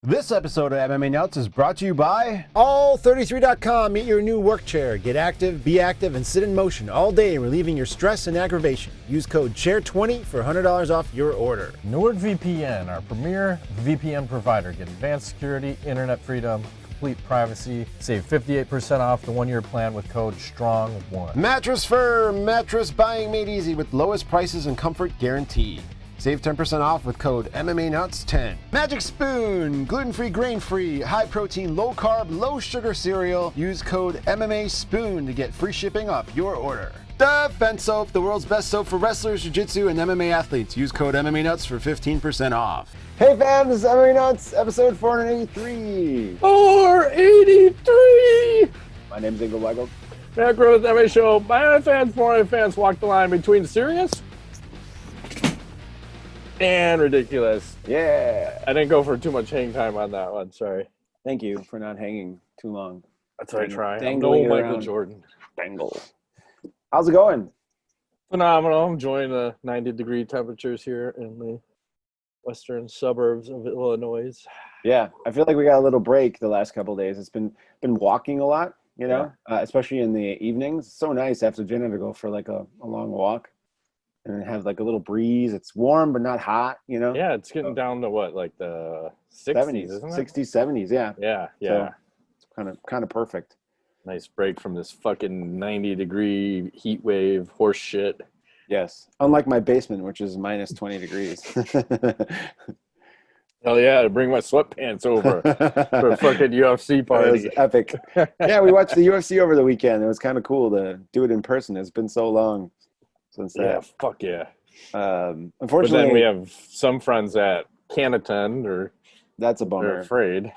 This episode of MMA Nuts is brought to you by All33.com. Meet your new work chair. Get active, be active, and sit in motion all day, relieving your stress and aggravation. Use code CHAIR20 for $100 off your order. NordVPN, our premier VPN provider. Get advanced security, internet freedom, complete privacy. Save 58% off the one-year plan with code STRONG1. Mattress Firm. Mattress buying made easy with lowest prices and comfort guaranteed. Save 10% off with code MMANUTS10. Magic Spoon, gluten-free, grain-free, high-protein, low-carb, low-sugar cereal. Use code MMASPOON to get free shipping off your order. Defense Soap, the world's best soap for wrestlers, jiu-jitsu, and MMA athletes. Use code MMANUTS for 15% off. Hey fam, this is MMA Nuts, episode 483. 483! My name's Ingo Weigel. Macro MMA show. My fans, foreign fans walk the line between serious and ridiculous. Yeah. I didn't go for too much hang time on that one. Sorry. Thank you for not hanging too long. That's what I try. I'm Dangling no Michael around. Jordan. Dangle. How's it going? Phenomenal. I'm enjoying the 90-degree temperatures here in the western suburbs of Illinois. Yeah, I feel like we got a little break the last couple of days. It's been walking a lot, you know, especially in the evenings. It's so nice after dinner to go for like a long walk and have like a little breeze. It's warm but not hot, you know. Yeah, it's getting down to what, like the 60s, isn't it? 60s, 70s, yeah. Yeah. So it's kind of perfect. Nice break from this fucking 90-degree heat wave horse shit. Yes. Unlike my basement, which is minus 20 degrees. Hell yeah, to bring my sweatpants over for a fucking UFC party. It was epic. Yeah, we watched the UFC over the weekend. It was kind of cool to do it in person. It's been so long since that. Yeah, fuck yeah. Unfortunately, but then we have some friends that can't attend or that's a they're bummer. afraid,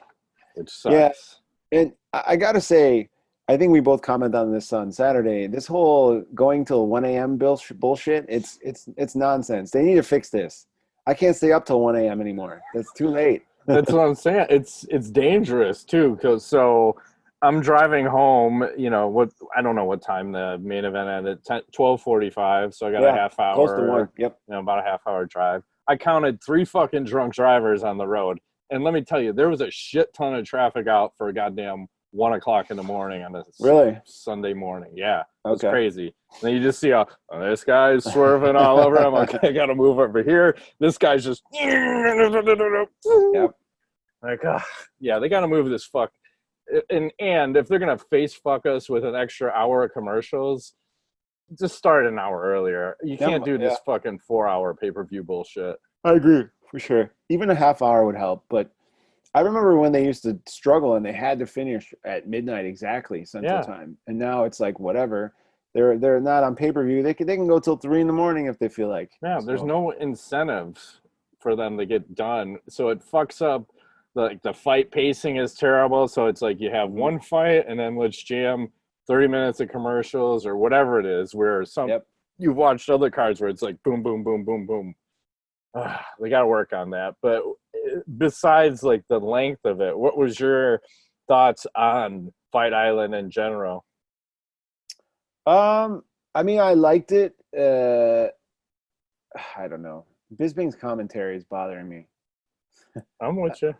which sucks. Yeah, and I got to say, I think we both commented on this on Saturday. This whole going till 1 a.m. bullshit, it's nonsense. They need to fix this. I can't stay up till 1 a.m. anymore. It's too late. That's what I'm saying. It's dangerous too, because so I'm driving home. You know I don't know what time the main event ended. 12:45. So I got a half hour. Close to 1. Yep. You know, about a half hour drive. I counted 3 fucking drunk drivers on the road, and let me tell you, there was a shit ton of traffic out for a goddamn 1 o'clock in the morning on a Sunday morning. Yeah, it's crazy. And then you just see this guy's swerving all over. I'm like, I gotta move over here. This guy's just Yep. Like, yeah, they gotta move this fuck. And if they're gonna face fuck us with an extra hour of commercials, just start an hour earlier. You can't do this fucking 4-hour pay-per-view bullshit. I agree for sure. Even a half hour would help, but I remember when they used to struggle and they had to finish at midnight exactly Central Time, and now it's like whatever. They're not on pay-per-view. They can go till 3 a.m. if they feel like. Yeah, there's no incentive for them to get done, so it fucks up. The fight pacing is terrible. So it's like you have one fight and then let's jam 30 minutes of commercials or whatever it is. Where you've watched other cards where it's like boom, boom, boom, boom, boom. They got to work on that. But besides like the length of it, what was your thoughts on Fight Island in general? I mean, I liked it. I don't know. Bisping's commentary is bothering me. I'm with you.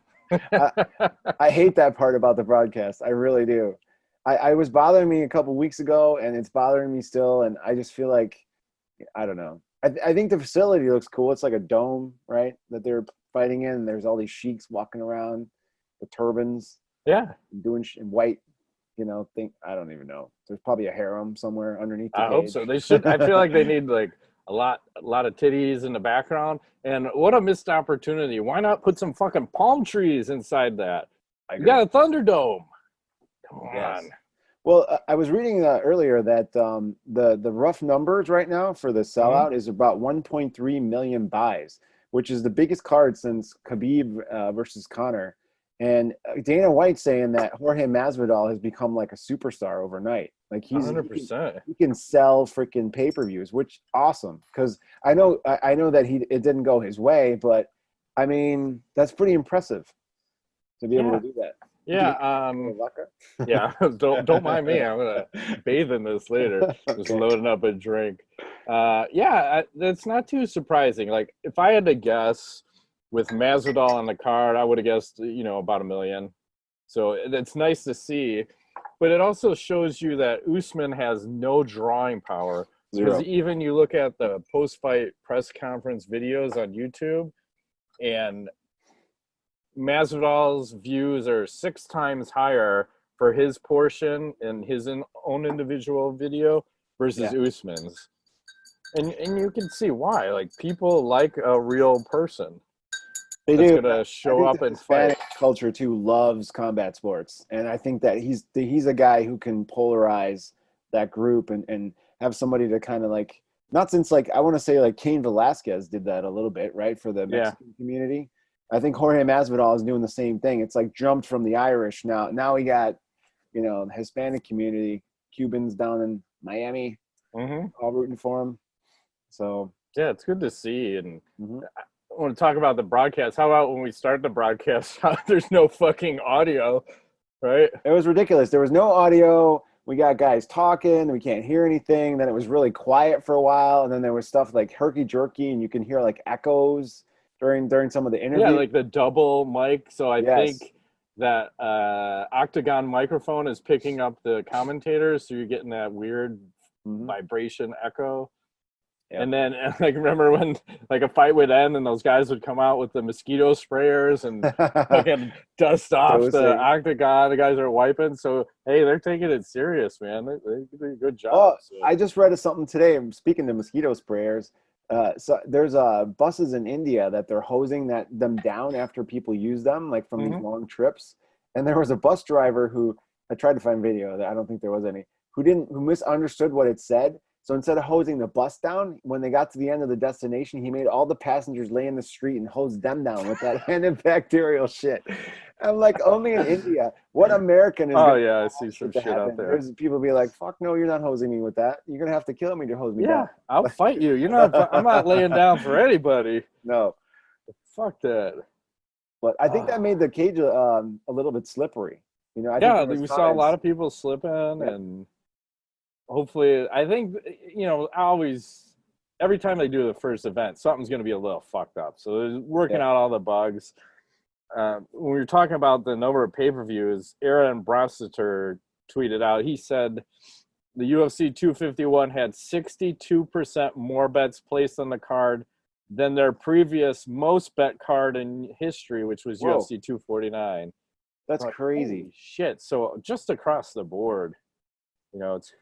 I hate that part about the broadcast. I really do. I was bothering me a couple weeks ago, and it's bothering me still. And I just feel like, I don't know. I think the facility looks cool. It's like a dome, right, that they're fighting in. There's all these sheiks walking around with turbans. Yeah. Doing in white, you know, I don't even know. There's probably a harem somewhere underneath the I cage. hope so. They should. I feel like they need like a lot of titties in the background. And what a missed opportunity. Why not put some fucking palm trees inside that? You got a Thunderdome. Come on. Well, I was reading earlier that the rough numbers right now for the sellout is about 1.3 million buys, which is the biggest card since Khabib versus Conor. And Dana White saying that Jorge Masvidal has become like a superstar overnight. Like he's 100%. He can sell freaking pay-per-views, which awesome. Because I know that it didn't go his way, but I mean that's pretty impressive to be able to do that. Yeah. Yeah. Don't mind me. I'm gonna bathe in this later. Just loading up a drink. That's not too surprising. Like if I had to guess, with Masvidal on the card, I would have guessed, you know, about $1 million. So it's nice to see. But it also shows you that Usman has no drawing power. Because even you look at the post-fight press conference videos on YouTube, and Masvidal's views are 6 times higher for his portion in his own individual video versus Usman's. And you can see why. Like, people like a real person. They that's do. Gonna show up and fight. Culture too loves combat sports, and I think that he's a guy who can polarize that group and have somebody to kind of like, not since like I want to say like Cain Velasquez did that a little bit, right, for the Mexican community. I think Jorge Masvidal is doing the same thing. It's like jumped from the Irish now. Now we got, you know, the Hispanic community, Cubans down in Miami, all rooting for him. So yeah, it's good to see. And I want to talk about the broadcast. How about when we start the broadcast, there's no fucking audio, right? It was ridiculous. There was no audio. We got guys talking. We can't hear anything. Then it was really quiet for a while. And then there was stuff like herky-jerky, and you can hear like echoes during some of the interview. Yeah, like the double mic. So I think that Octagon microphone is picking up the commentators, so you're getting that weird vibration echo. And then, like, remember when, like, a fight would end and those guys would come out with the mosquito sprayers and fucking dust off the octagon. The guys are wiping. So, hey, they're taking it serious, man. They do a good job. Oh, so. I just read something today. Speaking of mosquito sprayers, so there's buses in India that they're hosing them down after people use them, like from these long trips. And there was a bus driver who, I tried to find video. I don't think there was any, who misunderstood what it said. So instead of hosing the bus down, when they got to the end of the destination, he made all the passengers lay in the street and hosed them down with that antibacterial shit. I'm like, only in India. What American is I see some shit out there. There's people be like, fuck no, you're not hosing me with that. You're going to have to kill me to hose me down. I'll fight you. I'm not laying down for anybody. No. Fuck that. But I think that made the cage a little bit slippery. You know, we saw a lot of people slipping and hopefully, I think, you know, every time they do the first event, something's going to be a little fucked up. So they're working out all the bugs. When we were talking about the number of pay-per-views, Aaron Brosseter tweeted out, he said the UFC 251 had 62% more bets placed on the card than their previous most bet card in history, which was UFC 249. That's crazy. Holy shit. So just across the board, you know, it's...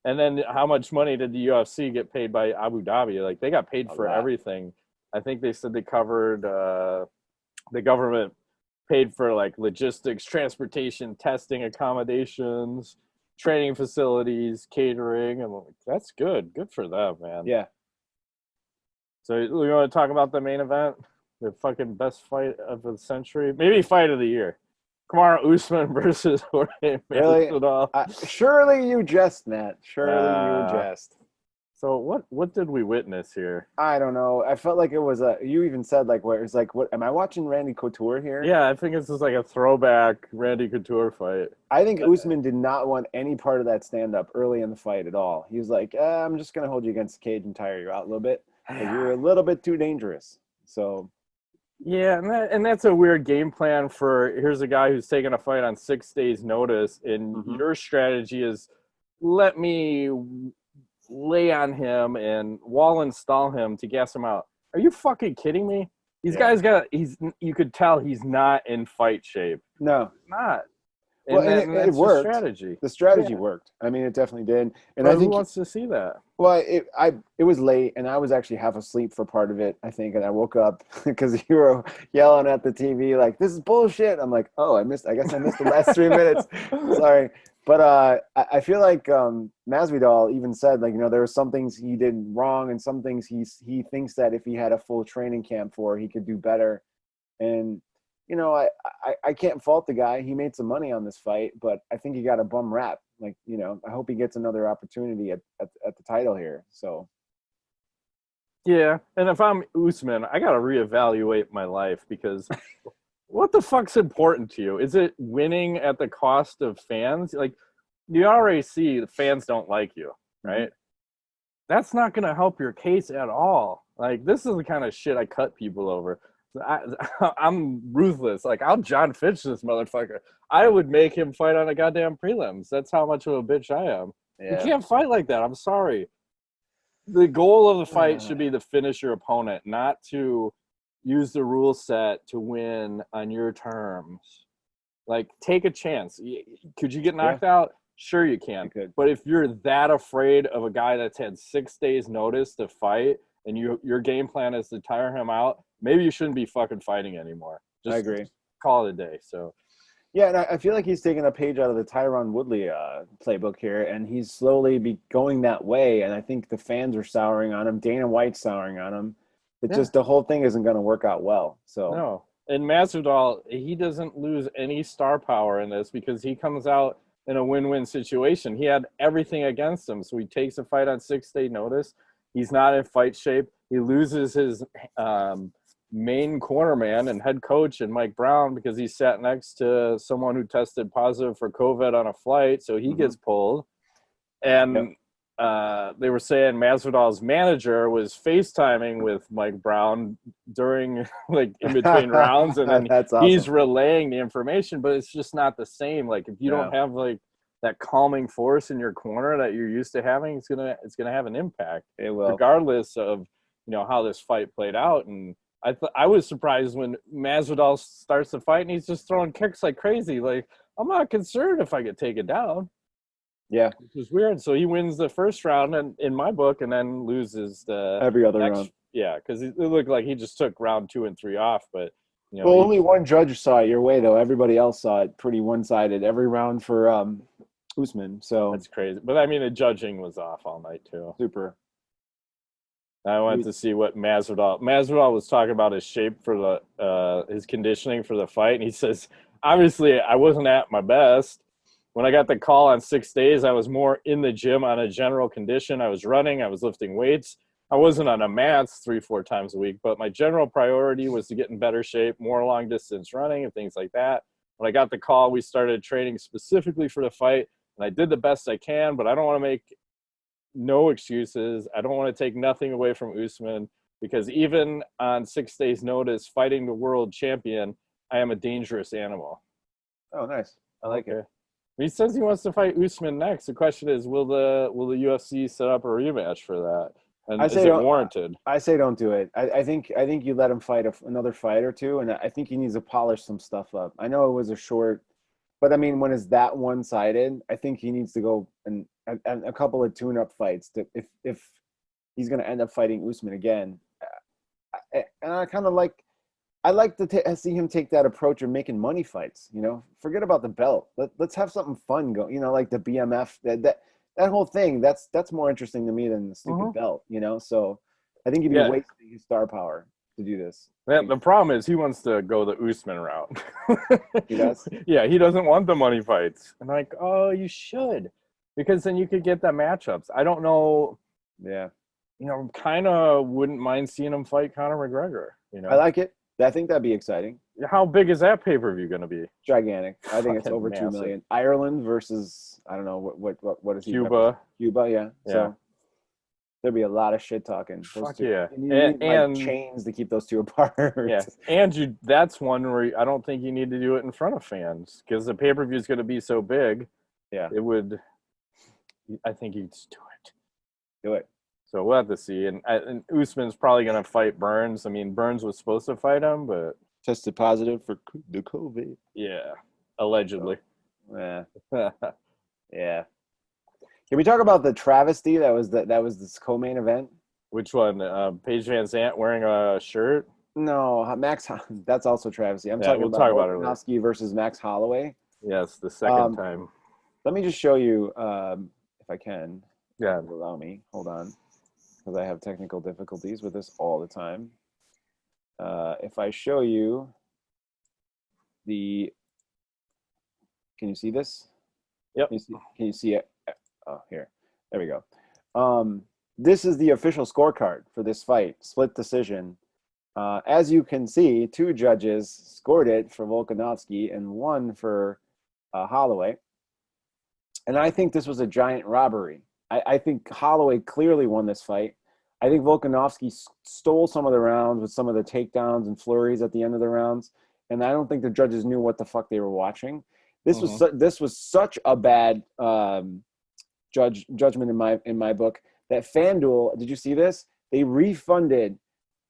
And then how much money did the UFC get paid by Abu Dhabi? Like, they got paid for everything. I think they said they covered, the government paid for, like, logistics, transportation, testing, accommodations, training facilities, catering. And like, that's good. Good for them, man. Yeah. So we want to talk about the main event? The fucking best fight of the century? Maybe fight of the year. Kamaru Usman versus Jorge Masvidal. Surely you jest, Matt. Surely you jest. So what did we witness here? I don't know. I felt like it was you even said like where it's like, what am I watching Randy Couture here? Yeah, I think it's just like a throwback Randy Couture fight. I think Usman did not want any part of that stand up early in the fight at all. He was like, I'm just gonna hold you against the cage and tire you out a little bit. You're a little bit too dangerous. So yeah, and that's a weird game plan for, here's a guy who's taking a fight on 6 days' notice, and your strategy is let me lay on him and wall install him to gas him out. Are you fucking kidding me? These guys you could tell he's not in fight shape. No. He's not. Well, and it worked. Strategy. The strategy worked. I mean, it definitely did. And I think who wants to see that? Well, it was late, and I was actually half asleep for part of it, I think, and I woke up because you were yelling at the TV like, "This is bullshit." I'm like, "Oh, I guess I missed the last 3 minutes." Sorry, but I feel like Masvidal even said, like, you know, there were some things he did wrong, and some things he thinks that if he had a full training camp for, he could do better, and. You know, I can't fault the guy. He made some money on this fight, but I think he got a bum rap. Like, you know, I hope he gets another opportunity at the title here. So, yeah, and if I'm Usman, I got to reevaluate my life because what the fuck's important to you? Is it winning at the cost of fans? Like, you already see the fans don't like you, right? That's not going to help your case at all. Like, this is the kind of shit I cut people over. I'm ruthless. Like, I'll John Fitch this motherfucker. I would make him fight on a goddamn prelims. That's how much of a bitch I am. Yeah. You can't fight like that. I'm sorry. The goal of the fight should be to finish your opponent, not to use the rule set to win on your terms. Like, take a chance. Could you get knocked out? Sure you can. But if you're that afraid of a guy that's had 6 days notice to fight and your game plan is to tire him out, maybe you shouldn't be fucking fighting anymore. I agree. Call it a day. So yeah, and I feel like he's taking a page out of the Tyron Woodley playbook here, and he's slowly going that way. And I think the fans are souring on him. Dana White's souring on him. It's just the whole thing isn't going to work out well. So no. And Masvidal, he doesn't lose any star power in this because he comes out in a win-win situation. He had everything against him, so he takes a fight on 6-day notice. He's not in fight shape. He loses his main cornerman and head coach and Mike Brown because he sat next to someone who tested positive for COVID on a flight, so he gets pulled. And they were saying Masvidal's manager was FaceTiming with Mike Brown during, like, in between rounds, and then he's relaying the information, but it's just not the same. Like, if you don't have, like, that calming force in your corner that you're used to having, it's gonna have an impact. It will, regardless of, you know, how this fight played out. And I was surprised when Masvidal starts the fight and he's just throwing kicks like crazy. Like, I'm not concerned if I get taken down. Yeah, which was weird. So he wins the first round, and in my book, and then loses the every other round. Yeah, because it looked like he just took round 2 and 3 off. But you know, well, only one judge saw it your way, though. Everybody else saw it pretty one-sided every round for Usman. So that's crazy. But I mean, the judging was off all night too. Super. I went to see what Masvidal was talking about his shape for the his conditioning for the fight, and he says, obviously, I wasn't at my best. When I got the call on 6 days, I was more in the gym on a general condition. I was running, I was lifting weights. I wasn't on a mats 3-4 times a week, but my general priority was to get in better shape, more long distance running and things like that. When I got the call, we started training specifically for the fight, and I did the best I can, but I don't want to make no excuses. I don't want to take nothing away from Usman, because even on 6 days notice, fighting the world champion, I am a dangerous animal. Oh, nice. I like it. He says he wants to fight Usman next. The question is, will the UFC set up a rematch for that? And is it warranted? I say don't do it. I think you let him fight another fight or two, and I think he needs to polish some stuff up. I know it was a short, but I mean, when it's that one-sided, I think he needs to go and a couple of tune-up fights. If he's going to end up fighting Usman again, and I like to see him take that approach of making money fights. You know, forget about the belt. Let's have something fun go. You know, like the BMF. That whole thing. That's more interesting to me than the stupid belt. You know, so I think he'd be wasting his star power to do this. The problem is he wants to go the Usman route. He does. Yeah, he doesn't want the money fights. And like, oh, you should, because then you could get the matchups. I don't know. Yeah. You know, kind of wouldn't mind seeing him fight Conor McGregor. You know, I like it. I think that'd be exciting. How big is that pay-per-view going to be? Gigantic. I think it's over 2 million. Ireland versus, I don't know what is Cuba. Cuba, yeah. So there'd be a lot of shit talking. Fuck yeah. And chains to keep those two apart. Yeah. And that's one where I don't think you need to do it in front of fans, because the pay-per-view is going to be so big. Yeah. I think you'd just do it. Do it. So we'll have to see. And Usman's probably going to fight Burns. I mean, Burns was supposed to fight him, but tested positive for the COVID. Yeah, allegedly. Yeah. Yeah. Can we talk about the travesty that was this co-main event? Which one? Paige VanZant wearing a shirt? No, Max. That's also travesty. I'm talking about Volkanovski versus Max Holloway. Yes, the second time. Let me just show you, if I can. Yeah. Allow me. Hold on. Because I have technical difficulties with this all the time. If I show you can you see this? Yep. Can you see it? Oh, here. There we go. This is the official scorecard for this fight, split decision. As you can see, 2 judges scored it for Volkanovski and 1 for Holloway. And I think this was a giant robbery. I think Holloway clearly won this fight. I think Volkanovski stole some of the rounds with some of the takedowns and flurries at the end of the rounds, and I don't think the judges knew what the fuck they were watching. This was such a bad judgment in my book that FanDuel, did you see this? They refunded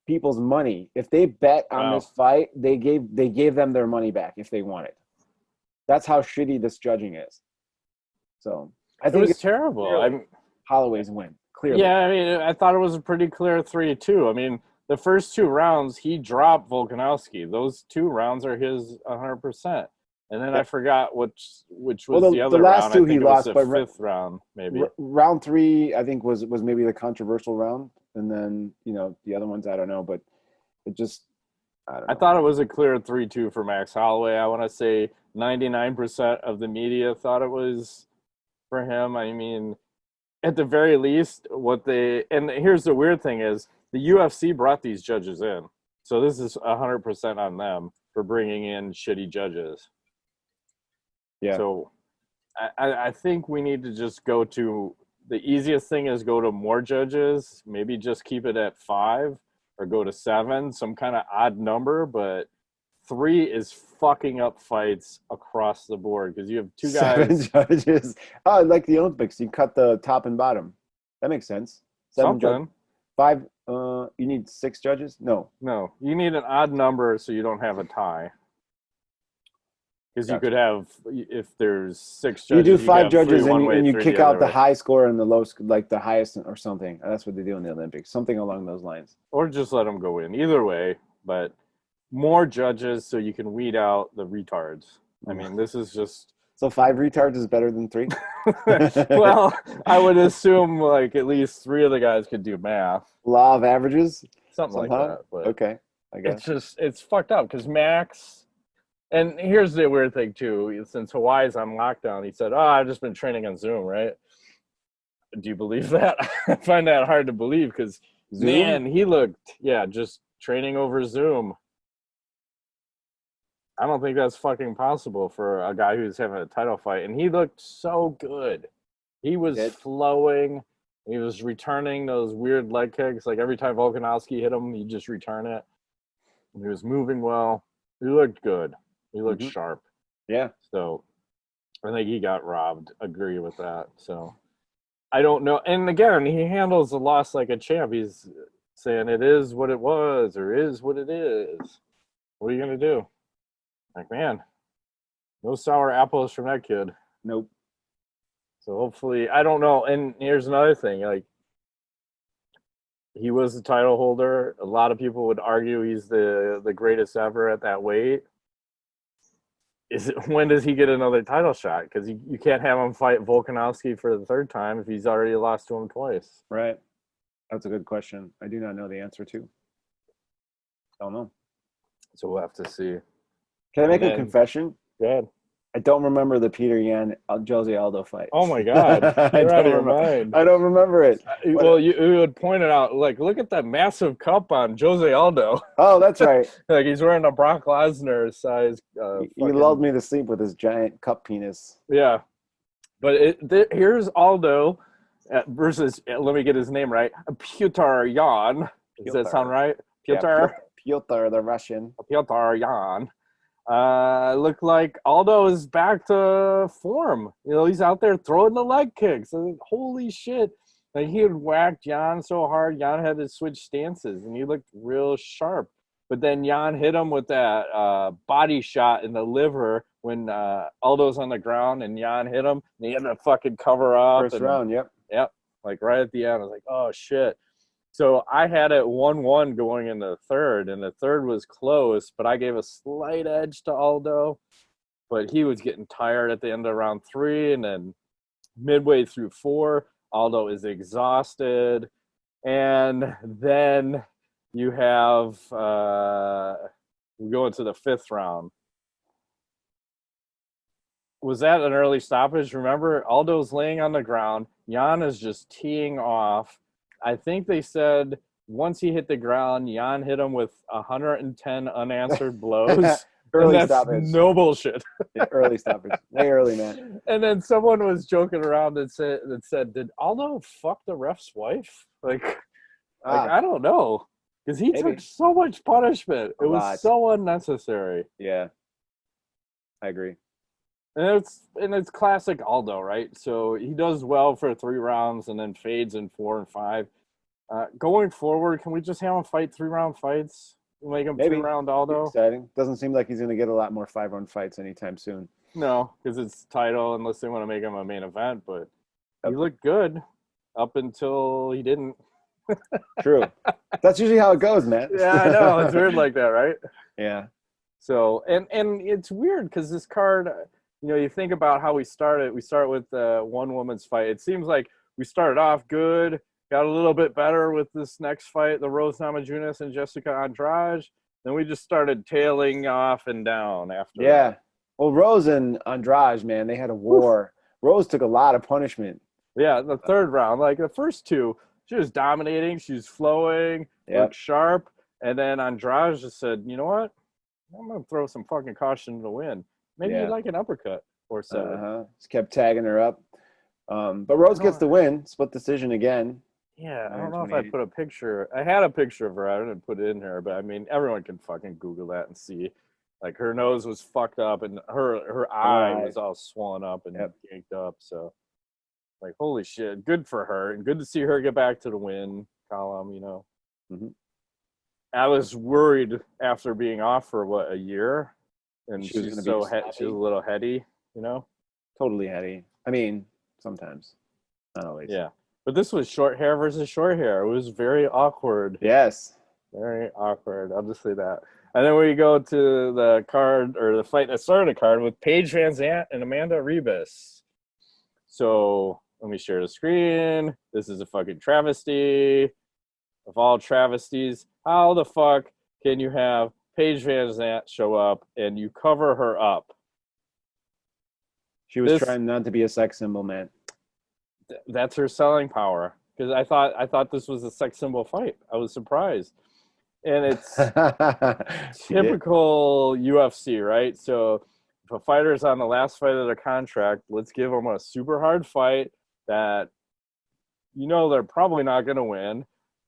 people's money. If they bet on this fight, they gave them their money back if they wanted. That's how shitty this judging is. So I think it's terrible. Holloway's win. Clearly. Yeah, I mean, I thought it was a pretty clear 3-2. I mean, the first 2 rounds, he dropped Volkanovski. Those 2 rounds are his 100%. And then I forgot which was the other round. The last 2 he lost, but 5th round, maybe. Round 3, I think, was maybe the controversial round. And then, the other ones, I don't know. But it just, I don't know. I thought it was a clear 3-2 for Max Holloway. I want to say 99% of the media thought it was for him. I mean, at the very least, and here's the weird thing is, the UFC brought these judges in. So this is 100% on them for bringing in shitty judges. Yeah. So I think we need to just go to the easiest thing is go to more judges, maybe just keep it at 5 or go to 7, some kind of odd number, but 3 is fucking up fights across the board because you have 2 guys. 7 judges. Oh, like the Olympics, you cut the top and bottom. That makes sense. 7 Something. 5. You need 6 judges? No, you need an odd number so you don't have a tie. Because you could have, if there's 6 judges, you do 5 judges and you kick out the way. high score and the low, like the highest or something. That's what they do in the Olympics, something along those lines. Or just let them go in. Either way, but more judges so you can weed out the retards. I mean, this is just... So 5 retards is better than 3? Well, I would assume like at least 3 of the guys could do math. Law of averages? Something like that. But okay, I guess. It's fucked up because Max... And here's the weird thing, too. Since Hawaii's on lockdown, he said, I've just been training on Zoom, right? Do you believe that? I find that hard to believe because, man, he looked, just training over Zoom. I don't think that's fucking possible for a guy who's having a title fight. And he looked so good. He was flowing. He was returning those weird leg kicks. Like every time Volkanovski hit him, he'd just return it. And he was moving well. He looked good. He looked sharp. Yeah. So I think he got robbed. Agree with that. So I don't know. And again, he handles the loss like a champ. He's saying it is what it was or is what it is. What are you going to do? Like, man, no sour apples from that kid. Nope. So hopefully, I don't know. And here's another thing. Like, he was the title holder. A lot of people would argue he's the greatest ever at that weight. When does he get another title shot? Because you can't have him fight Volkanovski for the 3rd time if he's already lost to him twice. Right. That's a good question. I do not know the answer to. I don't know. So we'll have to see. Can I make a confession? Go ahead. I don't remember the Petr Yan Jose Aldo fight. Oh my God! You're out of your mind. I don't remember it. Well, you would point it out. Like, look at that massive cup on Jose Aldo. Oh, that's right. Like he's wearing a Brock Lesnar size. He lulled me to sleep with his giant cup penis. Yeah, but here's Aldo versus. Let me get his name right. Petr Yan. Does that sound right? Petr. Yeah, Petr, the Russian. Petr Yan. Look like Aldo is back to form. He's out there throwing the leg kicks. Holy shit. Like he had whacked Jan so hard, Jan had to switch stances, and he looked real sharp. But then Jan hit him with that body shot in the liver when Aldo's on the ground, and Jan hit him, and he had to fucking cover up. First round, yep. Yep, like right at the end. I was like, oh, shit. So I had it 1-1 going in the 3rd, and the 3rd was close, but I gave a slight edge to Aldo. But he was getting tired at the end of round 3, and then midway through 4, Aldo is exhausted. And then you have we go into the 5th round. Was that an early stoppage? Remember, Aldo's laying on the ground. Jan is just teeing off. I think they said once he hit the ground, Jan hit him with 110 unanswered blows. Early that's stoppage. No bullshit. Yeah, early stoppage. Way early, man. And then someone was joking around and said, did Aldo fuck the ref's wife? Like, Like, I don't know. Because he Maybe. took so much punishment. It A was lot. so unnecessary. Yeah, I agree. And it's classic Aldo, right? So he does well for 3 rounds and then fades in 4 and 5. Going forward, can we just have him fight 3-round fights? Make him Maybe 2-round Aldo? exciting. Doesn't seem like he's going to get a lot more 5-round fights anytime soon. No, because it's title unless they want to make him a main event. But he Yep. looked good up until he didn't. True. That's usually how it goes, man. Yeah, I know. It's weird like that, right? Yeah. So, and it's weird because this card, you think about how we started. We start with one woman's fight. It seems like we started off good, got a little bit better with this next fight, the Rose Namajunas and Jesica Andrade. Then we just started tailing off and down after Yeah. that. Well, Rose and Andrade, man, they had a war. Rose took a lot of punishment. Yeah, the 3rd round, like the first 2, she was dominating. She was flowing, Yep. looked sharp. And then Andrade just said, you know what? I'm going to throw some fucking caution to win. Maybe Yeah. like an uppercut or 7. Just kept tagging her up. But Rose gets the win. Split decision again. Yeah, I don't know if 128. I put a picture. I had a picture of her. I didn't put it in here, but I mean, everyone can fucking Google that and see. Like, her nose was fucked up and her eye was all swollen up and yanked up. So, like, holy shit, good for her and good to see her get back to the win column. Mm-hmm. I was worried after being off for a year, and She was she's gonna be she's a little heady. Totally heady. I mean, sometimes, not always. Yeah. But this was short hair versus short hair. It was very awkward. Yes. Very awkward. I'll just say that. And then we go to the card, or the fight that started the card, with Paige VanZant and Amanda Ribas. So let me share the screen. This is a fucking travesty of all travesties. How the fuck can you have Paige VanZant show up and you cover her up? She was trying not to be a sex symbol, man. That's her selling power. Because I thought this was a sex symbol fight. I was surprised. And it's typical UFC, right? So if a fighter's on the last fight of their contract, let's give them a super hard fight that they're probably not going to win.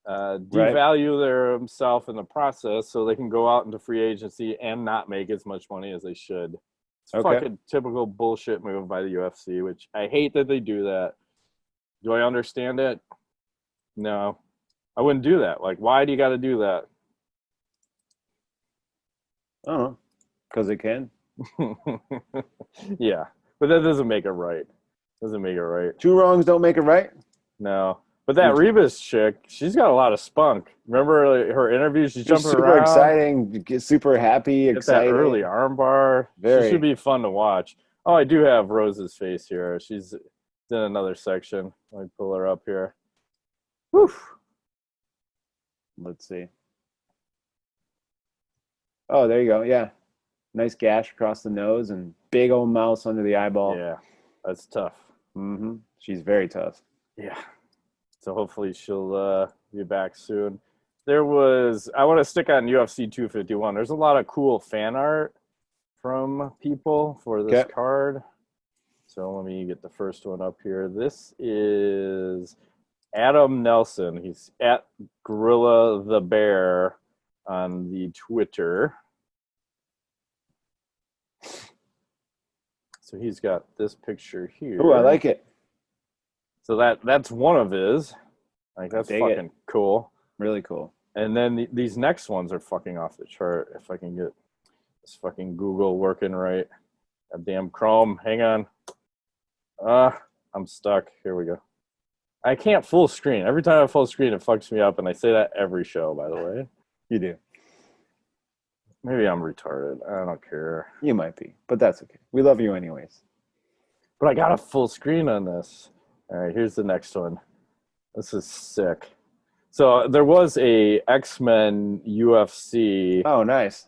Devalue themselves in the process so they can go out into free agency and not make as much money as they should. It's fucking typical bullshit move by the UFC, which I hate that they do that. Do I understand it? No. I wouldn't do that. Like, why do you got to do that? I don't know. Because it can. Yeah. But that doesn't make it right. Doesn't make it right. 2 wrongs don't make it right. No. But that Ribas chick, she's got a lot of spunk. Remember her interview? She's jumping super around. Exciting, super happy, excited. That early armbar. She should be fun to watch. Oh, I do have Rose's face here. She's in another section. Let me pull her up here. Whew. Let's see. Oh, there you go. Yeah. Nice gash across the nose and big old mouse under the eyeball. Yeah, that's tough. Mm-hmm. She's very tough. Yeah. So hopefully she'll be back soon. I want to stick on UFC 251. There's a lot of cool fan art from people for this card. So let me get the first one up here. This is Adam Nelson. He's at Gorilla the Bear on the Twitter. So he's got this picture here. Oh, I like it. So that's one of his. Like, that's fucking cool. Really cool. And then these next ones are fucking off the chart. If I can get this fucking Google working right. God damn Chrome. Hang on. I'm stuck. Here we go. I can't full screen. Every time I full screen, it fucks me up. And I say that every show, by the way. You do. Maybe I'm retarded. I don't care. You might be, but that's okay. We love you anyways. But I got a full screen on this. All right, here's the next one. This is sick. So there was a X-Men UFC. Oh, nice.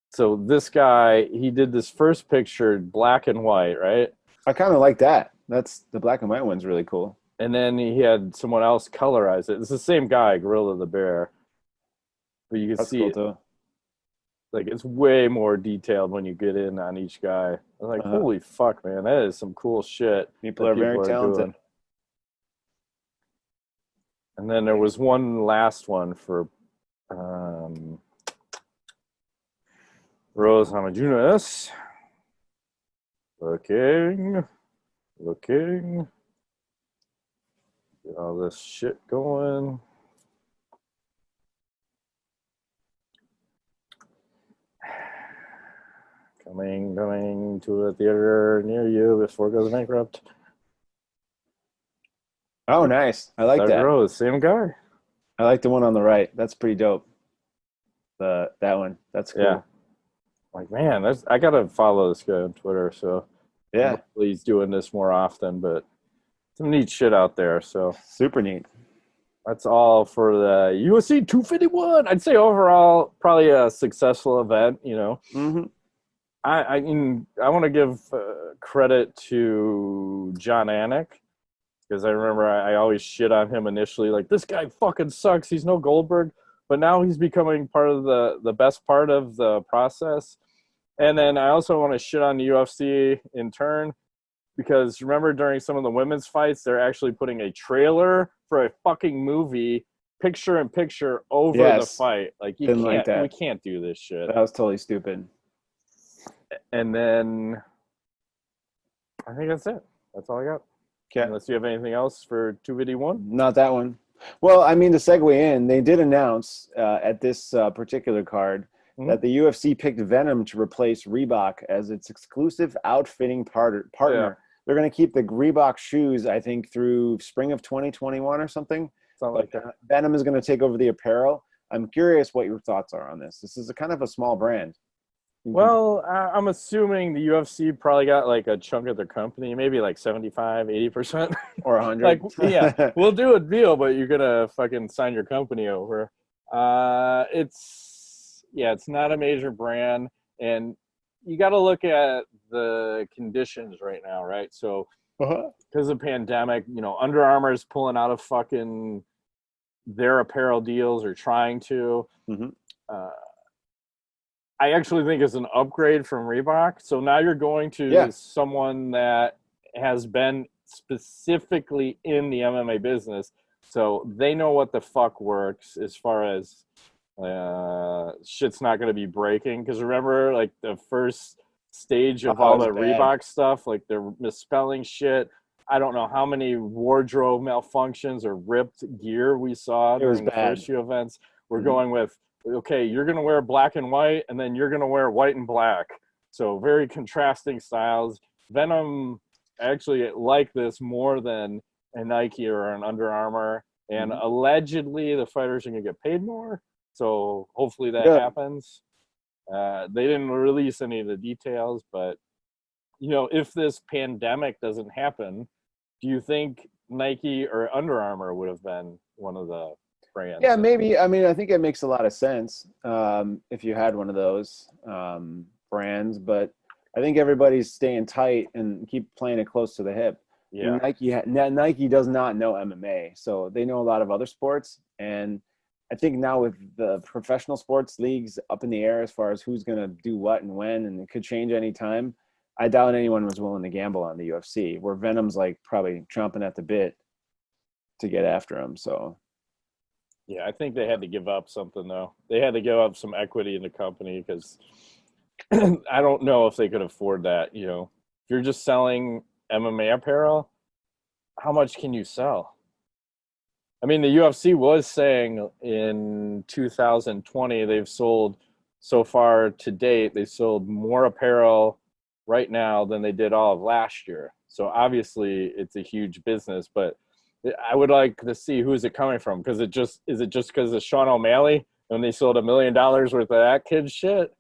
So this guy, he did this first picture, black and white, right? I kind of like that. That's the black and white one's really cool. And then he had someone else colorize it. It's the same guy, Gorilla the Bear. But you can That's see cool it. too. Like, it's way more detailed when you get in on each guy. I'm like, holy fuck, man, that is some cool shit. People are very talented. Doing. And then there was one last one for Rose Namajunas. Looking. Get all this shit going. Coming to a theater near you before it goes bankrupt. Oh, nice. I like that. Rose, same guy. I like the one on the right. That's pretty dope. That one. That's cool. Yeah. Like, man, I gotta follow this guy on Twitter. So yeah, hopefully he's doing this more often. But some neat shit out there. So super neat. That's all for the UFC 251. I'd say overall, probably a successful event. You know. Mm-hmm. I want to give credit to John Anik, because I remember I always shit on him initially, like, this guy fucking sucks, he's no Goldberg, but now he's becoming part of the best part of the process. And then I also want to shit on the UFC in turn, because remember during some of the women's fights, they're actually putting a trailer for a fucking movie, picture-in-picture over the fight. Like, we can't do this shit. That was totally stupid. And then I think that's it. That's all I got. Okay. Unless you have anything else for 251? Not that one. Well, I mean, to segue in, they did announce at this particular card that the UFC picked Venom to replace Reebok as its exclusive outfitting partner. Yeah. They're going to keep the Reebok shoes, I think, through spring of 2021 or something. Something like that. Venom is going to take over the apparel. I'm curious what your thoughts are on this. This is a kind of a small brand. Well, I'm assuming the UFC probably got like a chunk of their company, maybe like 75, 80%. Or 100. Like, yeah, we'll do a deal, but you're going to fucking sign your company over. It's not a major brand. And you got to look at the conditions right now, right? So because of the pandemic, you know, Under Armour is pulling out of fucking their apparel deals, or trying to. I actually think it's an upgrade from Reebok. So now you're going to someone that has been specifically in the MMA business. So they know what the fuck works as far as shit's not going to be breaking. Because remember, like, the first stage of all the Reebok stuff, like, they're misspelling shit. I don't know how many wardrobe malfunctions or ripped gear we saw during the first few events. We're going with, okay, you're going to wear black and white, and then you're going to wear white and black. So very contrasting styles. Venom actually like this more than a Nike or an Under Armour. And allegedly the fighters are going to get paid more. So hopefully that happens. They didn't release any of the details, but, you know, if this pandemic doesn't happen, do you think Nike or Under Armour would have been one of the brands? Yeah, maybe. I mean, I think it makes a lot of sense if you had one of those brands, but I think everybody's staying tight and keep playing it close to the hip. Yeah. Nike does not know MMA, so they know a lot of other sports. And I think now with the professional sports leagues up in the air as far as who's going to do what and when, and it could change any time, I doubt anyone was willing to gamble on the UFC, where Venom's like probably chomping at the bit to get after him. So yeah, I think they had to give up something, though. They had to give up some equity in the company, because I don't know if they could afford that. You know, if you're just selling MMA apparel, how much can you sell? I mean, the UFC was saying in 2020 they've sold, so far to date, they sold more apparel right now than they did all of last year. So obviously it's a huge business, but I would like to see who's it coming from, because is it just because of Sean O'Malley when they sold $1 million worth of that kid's shit,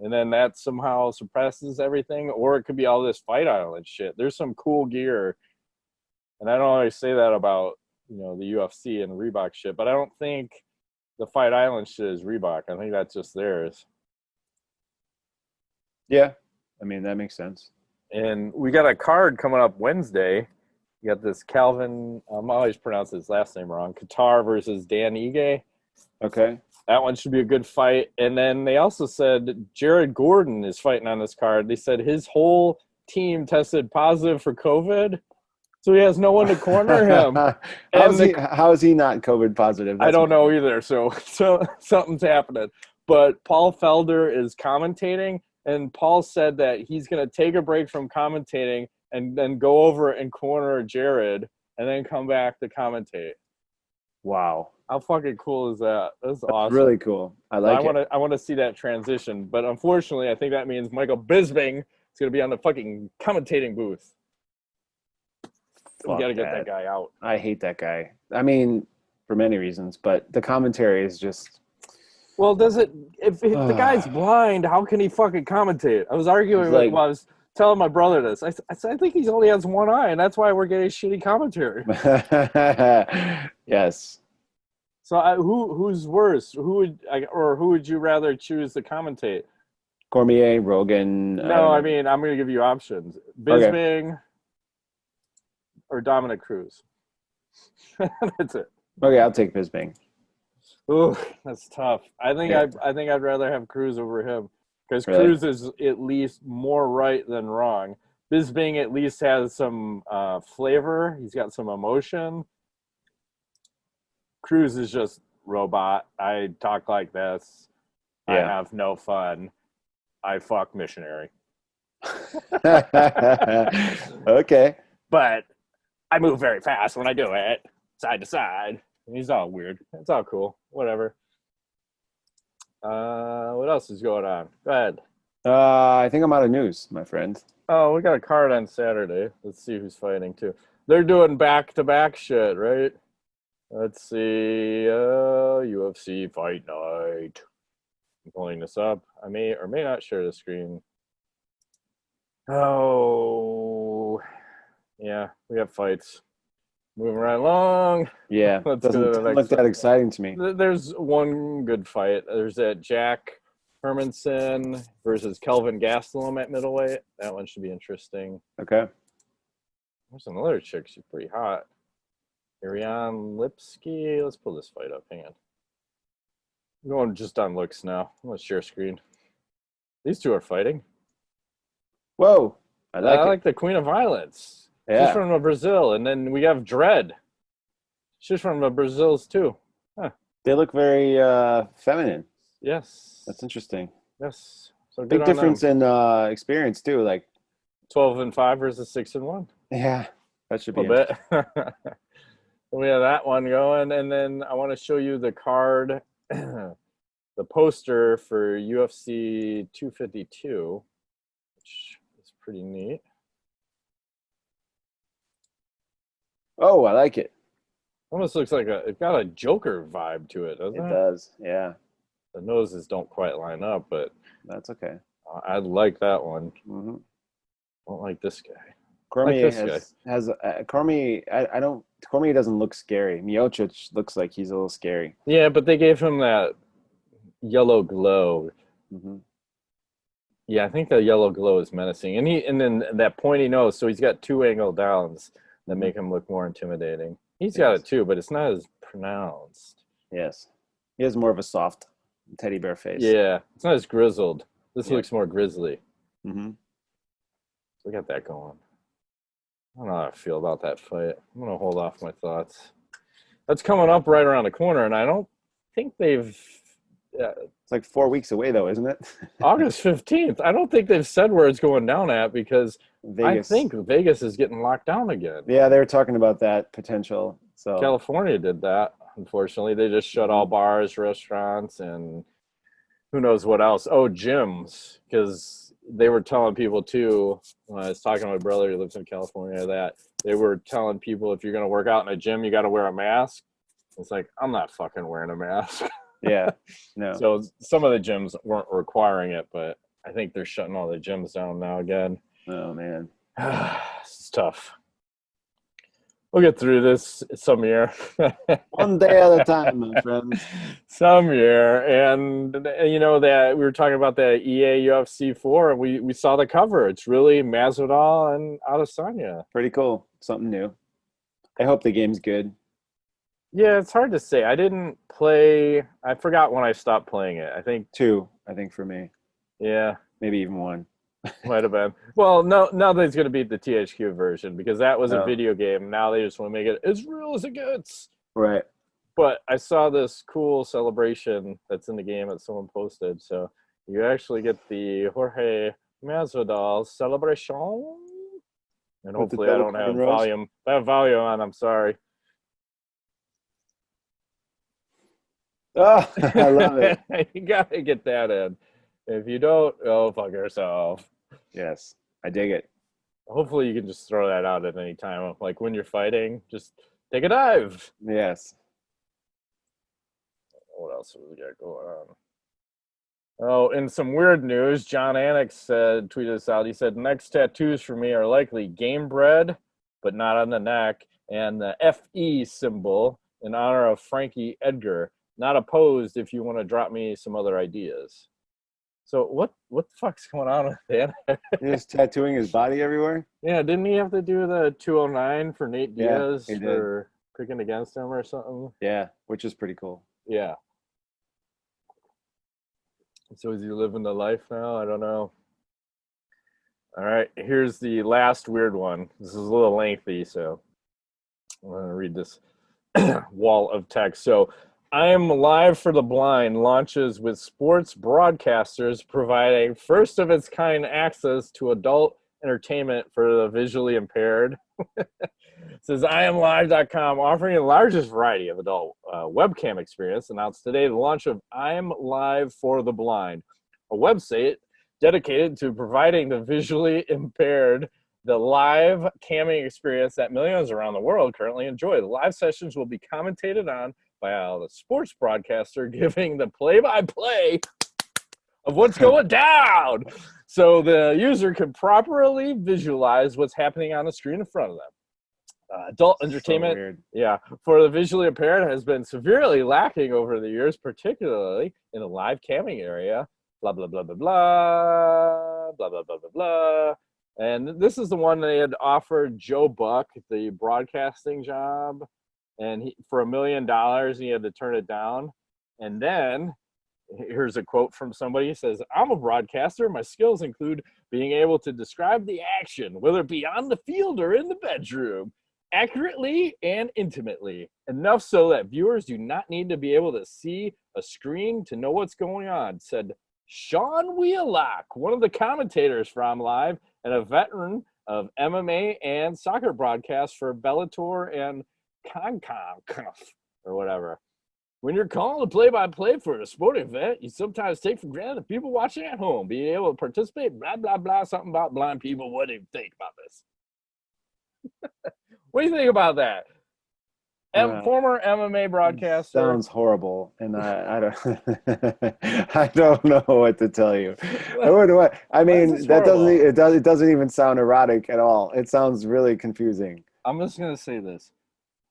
and then that somehow suppresses everything? Or it could be all this Fight Island shit. There's some cool gear, and I don't always say that about, you know, the UFC and Reebok shit, but I don't think the Fight Island shit is Reebok. I think that's just theirs. Yeah, I mean, that makes sense. And we got a card coming up Wednesday. You got this Calvin, I'm always pronounce his last name wrong, Qatar versus Dan Ige. Okay. That one should be a good fight. And then they also said Jared Gordon is fighting on this card. They said his whole team tested positive for COVID. So he has no one to corner him. How is he not COVID positive? I don't know either. So something's happening. But Paul Felder is commentating, and Paul said that he's going to take a break from commentating and then go over and corner Jared and then come back to commentate. Wow. How fucking cool is that? That's awesome. Really cool. I want to see that transition. But unfortunately, I think that means Michael Bisping is going to be on the fucking commentating booth. We got to get that guy out. I hate that guy. I mean, for many reasons, but the commentary is just... Well, if the guy's blind, how can he fucking commentate? I was arguing I was telling my brother this. I said, I think he only has one eye, and that's why we're getting shitty commentary. Yes. So who's worse? Who would you rather choose to commentate? Cormier, Rogan. No, I mean, I'm going to give you options. Bisping or Dominic Cruz. That's it. Okay, I'll take Bisping. Ooh, that's tough. I think I'd rather have Cruz over him because Cruz is at least more right than wrong. Bisping at least has some flavor. He's got some emotion. Cruz is just robot. I talk like this. Yeah. I have no fun. I fuck missionary. Okay. But I move very fast when I do it, side to side. He's all weird. It's all cool. Whatever. What else is going on? Go ahead. I think I'm out of news, my friend. Oh, we got a card on Saturday. Let's see who's fighting too. They're doing back-to-back shit, right? Let's see. UFC Fight Night. I'm pulling this up. I may or may not share the screen. Oh, yeah, we have fights. Moving right along. Yeah, doesn't look that exciting to me. There's one good fight. There's that Jack Hermanson versus Kelvin Gastelum at middleweight. That one should be interesting. Okay. There's another chick. She's pretty hot. Irian Lipsky. Let's pull this fight up. Hang on. I'm going just on looks now. I'm going to share screen. These two are fighting. Whoa. I like the Queen of Violence. Yeah. She's from Brazil. And then we have Dread. She's from Brazil's too. Huh. They look very feminine. Yes. That's interesting. Yes. So big difference in experience too. Like 12-5 versus 6-1. Yeah. That should be a bit. We have that one going. And then I want to show you the card, the poster for UFC 252, which is pretty neat. Oh, I like it. Almost looks like it's got a Joker vibe to it, doesn't it? It does, yeah. The noses don't quite line up, but that's okay. I like that one. Mm-hmm. Don't like this guy. Cormier Cormier doesn't look scary. Miocic looks like he's a little scary. Yeah, but they gave him that yellow glow. Mm-hmm. Yeah, I think the yellow glow is menacing, and then that pointy nose. So he's got two angle downs that make him look more intimidating. He's got it too, but it's not as pronounced. Yes, he has more of a soft teddy bear face. Yeah, it's not as grizzled. This looks more grizzly. Mm-hmm. We got that going. I don't know how I feel about that fight. I'm going to hold off my thoughts. That's coming up right around the corner, and I don't think they've... It's like 4 weeks away, though, isn't it? August 15th. I don't think they've said where it's going down at because Vegas. I think Vegas is getting locked down again. Yeah, they were talking about that potential. So California did that, unfortunately. They just shut all bars, restaurants, and who knows what else. Oh, gyms, because... They were telling people, too, when I was talking to my brother who lives in California, that they were telling people if you're going to work out in a gym, you got to wear a mask. It's like, I'm not fucking wearing a mask. Yeah, no. So some of the gyms weren't requiring it, but I think they're shutting all the gyms down now again. Oh, man. It's tough. We'll get through this some year. One day at a time, my friends. Some year. And, you know, that we were talking about the EA UFC 4, and we saw the cover. It's really Masvidal and Adesanya. Pretty cool. Something new. I hope the game's good. Yeah, it's hard to say. I didn't play. I forgot when I stopped playing it. I think 2, for me. Yeah. Maybe even 1. Might have been. Well, no, nothing's going to beat the THQ version because that was a No. video game. Now they just want to make it as real as it gets. Right. But I saw this cool celebration that's in the game that someone posted. So you actually get the Jorge Masvidal celebration. And With the hopefully I double don't have cornrows? volume. If I have volume on, I'm sorry. Oh, I love it. You got to get that in. If you don't, go fuck yourself. Yes, I dig it. Hopefully you can just throw that out at any time. Like when you're fighting, just take a dive. Yes. What else have we got going on? Oh, in some weird news, John Anik tweeted this out. He said, next tattoos for me are likely game bred, but not on the neck, and the FE symbol in honor of Frankie Edgar. Not opposed if you want to drop me some other ideas. So what the fuck's going on with that? He's tattooing his body everywhere. Yeah, didn't he have to do the 209 for Nate Yeah, Diaz he did. for picking against him or something? Yeah, which is pretty cool. Yeah. So is he living the life now? I don't know. All right, here's the last weird one. This is a little lengthy, so I'm going to read this wall of text. So I Am Live for the Blind launches with sports broadcasters providing first of its kind access to adult entertainment for the visually impaired. It says IamLive.com, offering the largest variety of adult webcam experience, announced today the launch of I Am Live for the Blind, a website dedicated to providing the visually impaired the live camming experience that millions around the world currently enjoy. The live sessions will be commentated on by the sports broadcaster giving the play-by-play of what's going down, so the user can properly visualize what's happening on the screen in front of them. Adult entertainment, for the visually impaired has been severely lacking over the years, particularly in the live camming area. Blah, blah, blah, blah, blah, blah, blah, blah, blah, blah. And this is the one they had offered Joe Buck the broadcasting job, and for $1 million, he had to turn it down. And then here's a quote from somebody. He says, I'm a broadcaster. My skills include being able to describe the action, whether it be on the field or in the bedroom, accurately and intimately, enough so that viewers do not need to be able to see a screen to know what's going on, said Sean Wheelock, one of the commentators from Live and a veteran of MMA and soccer broadcasts for Bellator and CONCACAF or whatever. When you're calling a play-by-play for a sporting event, you sometimes take for granted the people watching at home being able to participate, blah, blah, blah, something about blind people. What do you think about this? What do you think about that? Former MMA broadcaster. Sounds horrible, and I don't I don't know what to tell you. I mean, that it doesn't even sound erotic at all. It sounds really confusing. I'm just gonna say this: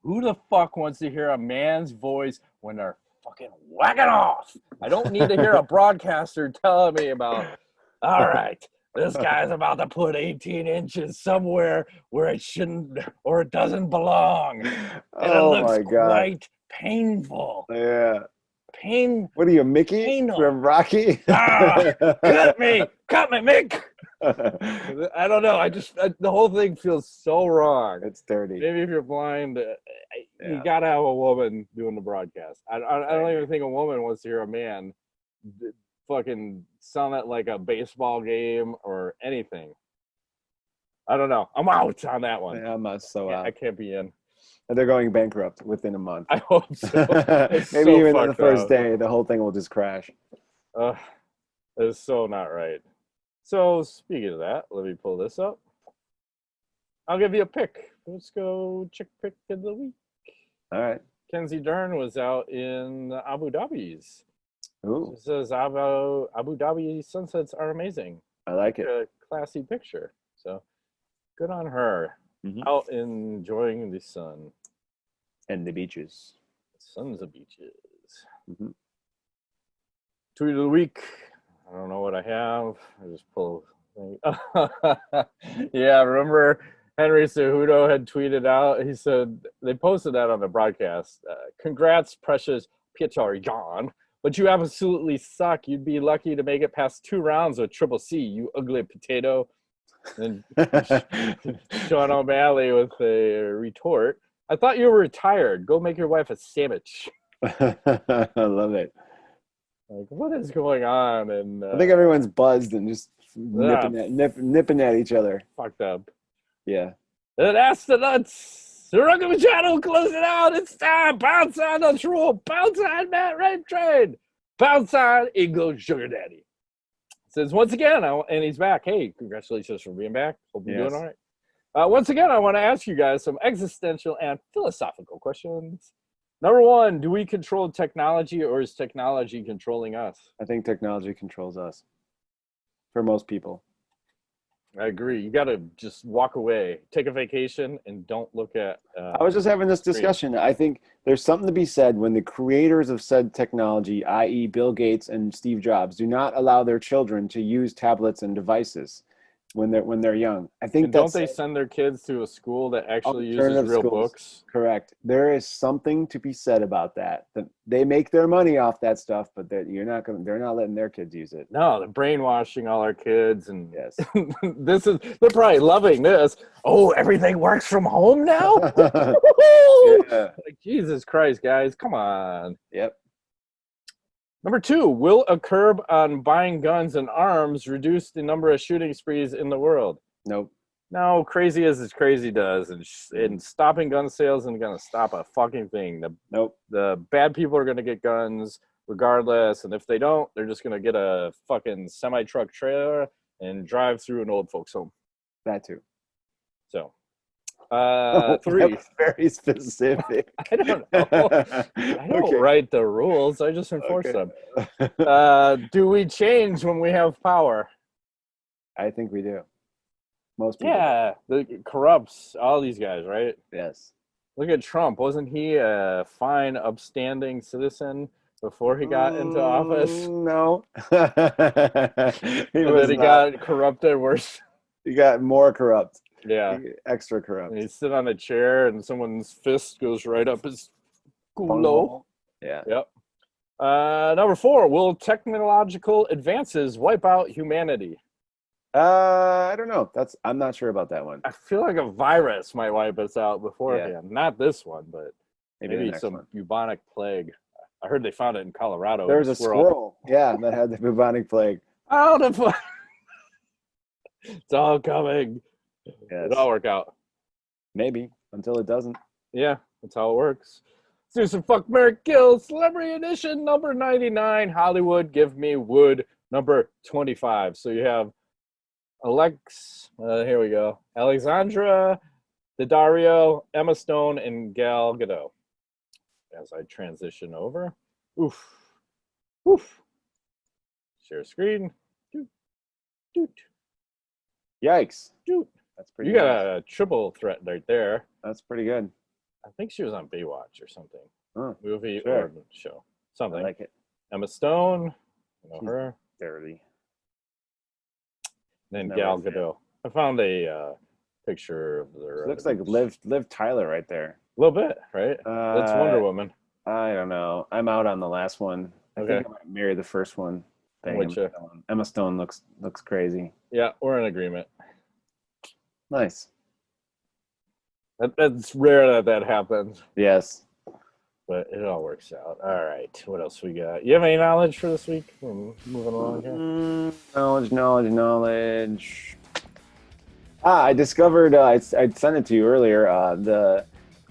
who the fuck wants to hear a man's voice when they're fucking whacking off? I don't need to hear a broadcaster telling me about. All right. This guy's about to put 18 inches somewhere where it shouldn't or it doesn't belong. And it looks quite painful. Yeah. What are you, Mickey from Rocky? Cut me, Mick. I don't know. The whole thing feels so wrong. It's dirty. Maybe if you're blind, you got to have a woman doing the broadcast. I don't even think a woman wants to hear a man fucking sound it like a baseball game or anything. I don't know. I'm out on that one. Yeah, I'm out. I can't be in. And they're going bankrupt within a month. I hope so. Maybe even on the first day, the whole thing will just crash. It's so not right. So speaking of that, let me pull this up. I'll give you a pick. Let's go chick pick of the week. All right. Kenzie Dern was out in Abu Dhabi's. Ooh. It says Abu Dhabi sunsets are amazing. I like it. A classy picture. So good on her. Mm-hmm. Out enjoying the sun. And the beaches. Sons of beaches. Mm-hmm. Tweet of the week. I don't know what I have. I just pull. Yeah, remember Henry Cejudo had tweeted out. He said they posted that on the broadcast. Congrats, precious Petr Jan. but you absolutely suck. You'd be lucky to make it past 2 rounds with Triple C, you ugly potato. And Sean O'Malley with a retort. I thought you were retired. Go make your wife a sandwich. I love it. Like, what is going on? And I think everyone's buzzed and just nipping at each other. Fucked up. Yeah. And that's the nuts. The Rugby Machado close it out. It's time. Bounce on the troll. Bounce on Matt Red Trade. Bounce on Eagle Sugar Daddy. Says once again, and he's back. Hey, congratulations for being back. Hope you're doing all right. Once again, I want to ask you guys some existential and philosophical questions. Number 1, do we control technology or is technology controlling us? I think technology controls us for most people. I agree. You got to just walk away, take a vacation, and don't look at... I was just having this discussion. I think there's something to be said when the creators of said technology, i.e. Bill Gates and Steve Jobs, do not allow their children to use tablets and devices when they're young. I think don't they send their kids to a school that actually uses real books? Correct. There is something to be said about that. They make their money off that stuff, but they're not letting their kids use it. No, they're brainwashing all our kids, and yes, they're probably loving this. Oh, everything works from home now. Yeah. Like, Jesus Christ, guys, come on. Yep. Number 2, will a curb on buying guns and arms reduce the number of shooting sprees in the world? Nope. No, crazy as crazy does, and stopping gun sales isn't going to stop a fucking thing. The bad people are going to get guns regardless, and if they don't, they're just going to get a fucking semi-truck trailer and drive through an old folks home. That too. So, 3. That was very specific. I don't know. I don't write the rules. I just enforce them. Do we change when we have power? I think we do. Most people. Yeah, it corrupts all these guys, right? Yes. Look at Trump. Wasn't he a fine, upstanding citizen before he got into office? No. He got corrupted worse. He got more corrupt. Yeah. Extra corrupt. And he's sitting on a chair and someone's fist goes right up his culo. Yeah. Yep. Number 4, will technological advances wipe out humanity? I don't know. I'm not sure about that one. I feel like a virus might wipe us out beforehand. Yeah. Not this one, but maybe some bubonic plague. I heard they found it in Colorado. There was a squirrel. Yeah, that had the bubonic plague. Oh, it's all coming. Yes. It'll all work out. Maybe, until it doesn't. Yeah, that's how it works. Let's do some Fuck, Marry, Kill. Celebrity edition number 99. Hollywood, give me wood. Number 25. So you have here we go. Alexandra Daddario, Emma Stone, and Gal Gadot. As I transition over. Oof. Share screen. Doot. Yikes. Doot. That's pretty good. You got a triple threat right there. That's pretty good. I think she was on Baywatch or something. Oh, movie or show. Something. I like it. Emma Stone. You know She's her. Dirty. Then Gal Gadot. I found a picture of their. Looks like Liv Tyler right there. A little bit, right? That's Wonder Woman. I don't know. I'm out on the last one. I think I might marry the first one. Emma Stone looks crazy. Yeah, we're in agreement. Nice. That's rare that happens. Yes. But it all works out. All right. What else we got? You have any knowledge for this week? We're moving along here. Knowledge. I discovered, I sent it to you earlier, the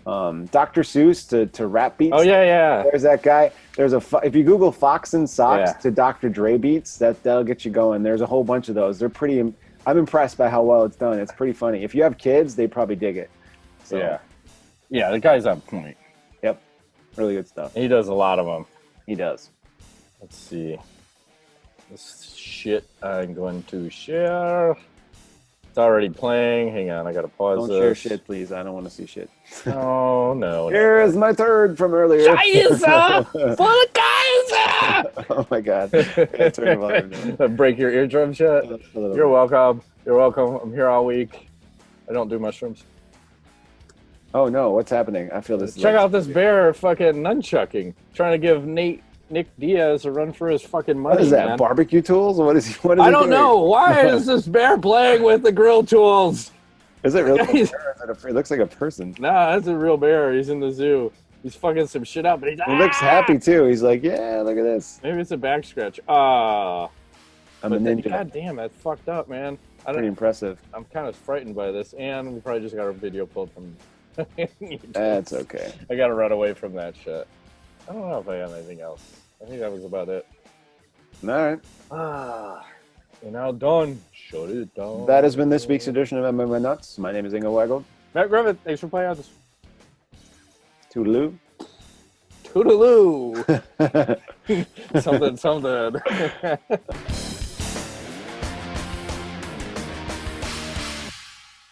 Dr. Seuss to rap beats. Oh, yeah. There's that guy. If you Google Fox and Socks to Dr. Dre beats, that'll get you going. There's a whole bunch of those. They're pretty, I'm impressed by how well it's done. It's pretty funny. If you have kids, they probably dig it. So. Yeah, the guy's on point. Yep. Really good stuff. He does a lot of them. He does. Let's see. This shit I'm going to share. It's already playing. Hang on, I gotta pause this. Don't share shit, please. I don't want to see shit. Oh, no. Here's my third from earlier. Jesica! For the guys! Oh, my God. Break your eardrum shut? You're welcome. You're welcome. I'm here all week. I don't do mushrooms. Oh, no. What's happening? I feel this. Check out this bear fucking nunchucking. Trying to give Nate Nick Diaz to run for his fucking money. What is that? Man. Barbecue tools? What is he? What is I he don't doing? know. Why is this bear playing with the grill tools? Is it really? He's- It looks like a person. Nah, that's a real bear. He's in the zoo. He's fucking some shit up, but he's He looks happy too. He's like, yeah, look at this. Maybe it's a back scratch. I'm a ninja. God damn, that's fucked up, man. Pretty impressive. I'm kind of frightened by this, and we probably just got our video pulled from. That's okay. I gotta run away from that shit. I don't know if I have anything else. I think that was about it. All right. You're now done. Shut it down. That has been this week's edition of MMA Nuts. My name is Ingo Waggold. Matt Griffith, thanks for playing us. Toodaloo. Toodaloo. Something.